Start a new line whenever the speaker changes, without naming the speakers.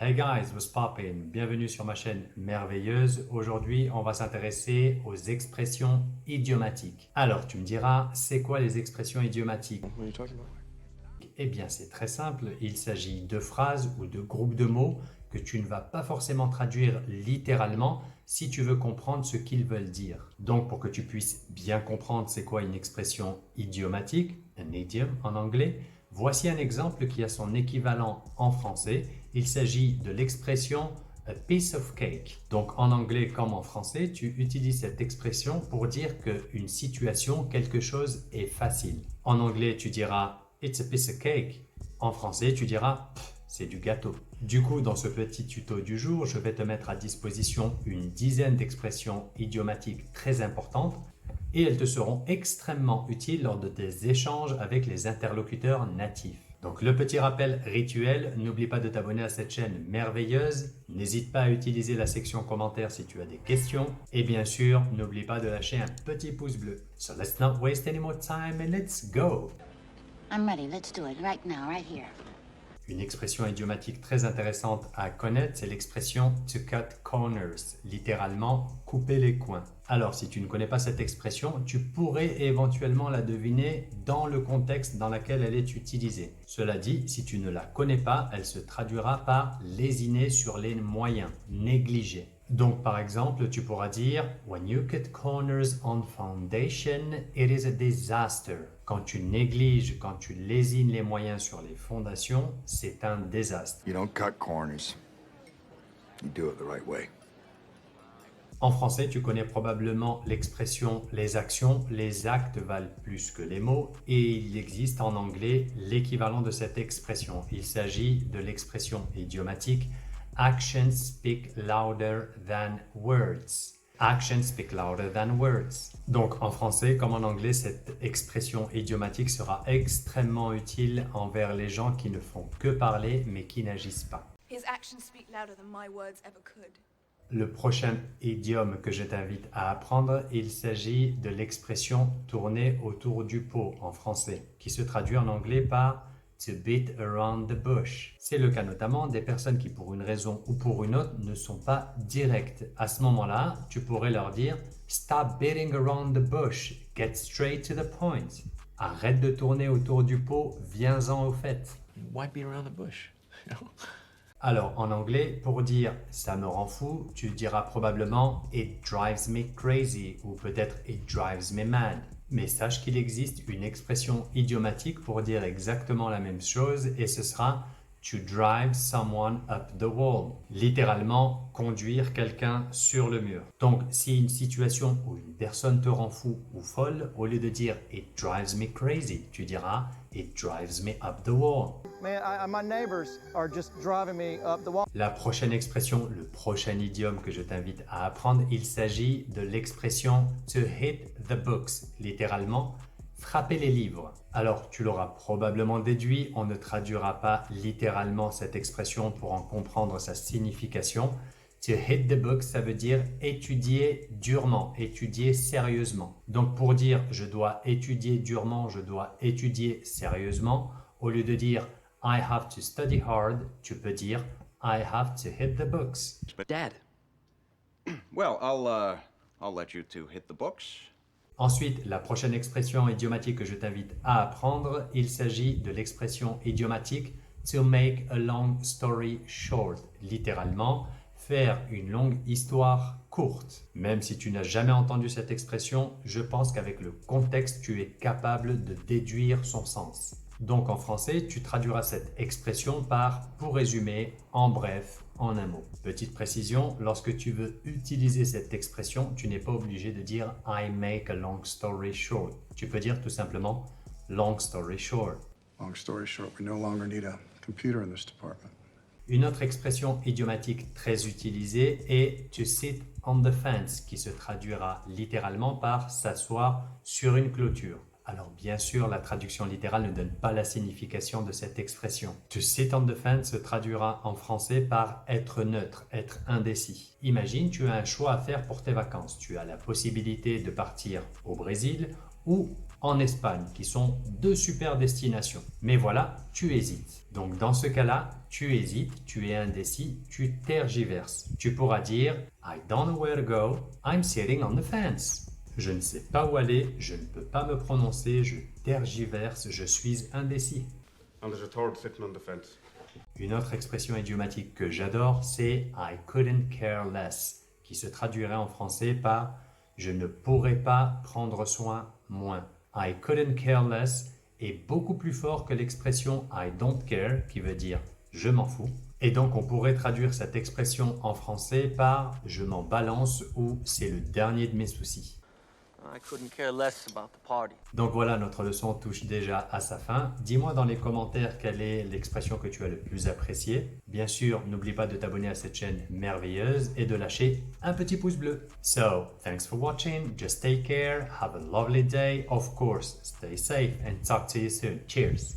Hey guys, what's poppin'? Bienvenue sur ma chaîne merveilleuse. Aujourd'hui, on va s'intéresser aux expressions idiomatiques. Alors, tu me diras, c'est quoi les expressions idiomatiques?
What are you talking about?
Eh bien, c'est très simple. Il s'agit de phrases ou de groupes de mots que tu ne vas pas forcément traduire littéralement si tu veux comprendre ce qu'ils veulent dire. Donc, pour que tu puisses bien comprendre c'est quoi une expression idiomatique, un idiom en anglais, voici un exemple qui a son équivalent en français. Il s'agit de l'expression a piece of cake. Donc en anglais comme en français, tu utilises cette expression pour dire qu'une situation, quelque chose est facile. En anglais, tu diras it's a piece of cake. En français, tu diras c'est du gâteau. Du coup, dans ce petit tuto du jour, je vais te mettre à disposition une dizaine d'expressions idiomatiques très importantes et elles te seront extrêmement utiles lors de tes échanges avec les interlocuteurs natifs. Donc le petit rappel rituel, n'oublie pas de t'abonner à cette chaîne merveilleuse, n'hésite pas à utiliser la section commentaires si tu as des questions et bien sûr, n'oublie pas de lâcher un petit pouce bleu. So let's not waste any more time and let's go!
I'm ready. Let's do it right now, right here.
Une expression idiomatique très intéressante à connaître, c'est l'expression to cut corners, littéralement couper les coins. Alors, si tu ne connais pas cette expression, tu pourrais éventuellement la deviner dans le contexte dans lequel elle est utilisée. Cela dit, si tu ne la connais pas, elle se traduira par lésiner sur les moyens, négliger. Donc, par exemple, tu pourras dire When you cut corners on foundation, it is a disaster. Quand tu négliges, quand tu lésines les moyens sur les fondations, c'est un désastre.
You don't cut corners. You do it the right way.
En français, tu connais probablement l'expression les actions, les actes valent plus que les mots et il existe en anglais l'équivalent de cette expression. Il s'agit de l'expression idiomatique Actions speak louder than words. Actions speak louder than words. Donc en français comme en anglais, cette expression idiomatique sera extrêmement utile envers les gens qui ne font que parler mais qui n'agissent pas.
His actions speak louder than my words ever could.
Le prochain idiome que je t'invite à apprendre, il s'agit de l'expression tourner autour du pot en français, qui se traduit en anglais par to beat around the bush. C'est le cas notamment des personnes qui, pour une raison ou pour une autre, ne sont pas directes. À ce moment-là, tu pourrais leur dire stop beating around the bush, get straight to the point. Arrête de tourner autour du pot, viens-en au fait.
Why beat around the bush?
Alors, en anglais, pour dire « ça me rend fou », tu diras probablement « it drives me crazy » ou peut-être « it drives me mad ». Mais sache qu'il existe une expression idiomatique pour dire exactement la même chose et ce sera « to drive someone up the wall ». Littéralement, conduire quelqu'un sur le mur. Donc, si une situation où une personne te rend fou ou folle, au lieu de dire « it drives me crazy », tu diras « it drives me up the wall ».
Man, my neighbors are just driving me up the wall.
La prochaine expression, le prochain idiome que je t'invite à apprendre, il s'agit de l'expression to hit the books, littéralement frapper les livres. Alors, tu l'auras probablement déduit, on ne traduira pas littéralement cette expression pour en comprendre sa signification. To hit the books, ça veut dire étudier durement, étudier sérieusement. Donc, pour dire je dois étudier durement, je dois étudier sérieusement, au lieu de dire I have to study hard, tu peux dire I have to hit the books.
But Dad.
Well, I'll let you two hit the books.
Ensuite, la prochaine expression idiomatique que je t'invite à apprendre, il s'agit de l'expression idiomatique to make a long story short. Littéralement, faire une longue histoire courte. Même si tu n'as jamais entendu cette expression, je pense qu'avec le contexte, tu es capable de déduire son sens. Donc en français, tu traduiras cette expression par « pour résumer, en bref, en un mot ». Petite précision, lorsque tu veux utiliser cette expression, tu n'es pas obligé de dire « I make a long story short ». Tu peux dire tout simplement « long story short ».
Long story short, we no longer need a computer in this department.
Une autre expression idiomatique très utilisée est « to sit on the fence » qui se traduira littéralement par « s'asseoir sur une clôture ». Alors bien sûr, la traduction littérale ne donne pas la signification de cette expression. To sit on the fence se traduira en français par être neutre, être indécis. Imagine, tu as un choix à faire pour tes vacances. Tu as la possibilité de partir au Brésil ou en Espagne, qui sont deux super destinations. Mais voilà, tu hésites. Donc dans ce cas-là, tu hésites, tu es indécis, tu tergiverses. Tu pourras dire I don't know where to go, I'm sitting on the fence. Je ne sais pas où aller, je ne peux pas me prononcer, je tergiverse, je suis indécis.
And there's a third sitting on the fence.
Une autre expression idiomatique que j'adore, c'est I couldn't care less, qui se traduirait en français par je ne pourrais pas prendre soin moins. I couldn't care less est beaucoup plus fort que l'expression I don't care, qui veut dire je m'en fous. Et donc on pourrait traduire cette expression en français par je m'en balance ou c'est le dernier de mes soucis.
I couldn't care less about the party.
Donc voilà, notre leçon touche déjà à sa fin. Dis-moi dans les commentaires quelle est l'expression que tu as le plus appréciée. Bien sûr, n'oublie pas de t'abonner à cette chaîne merveilleuse et de lâcher un petit pouce bleu. So, thanks for watching, just take care, have a lovely day, of course, stay safe and talk to you soon. Cheers!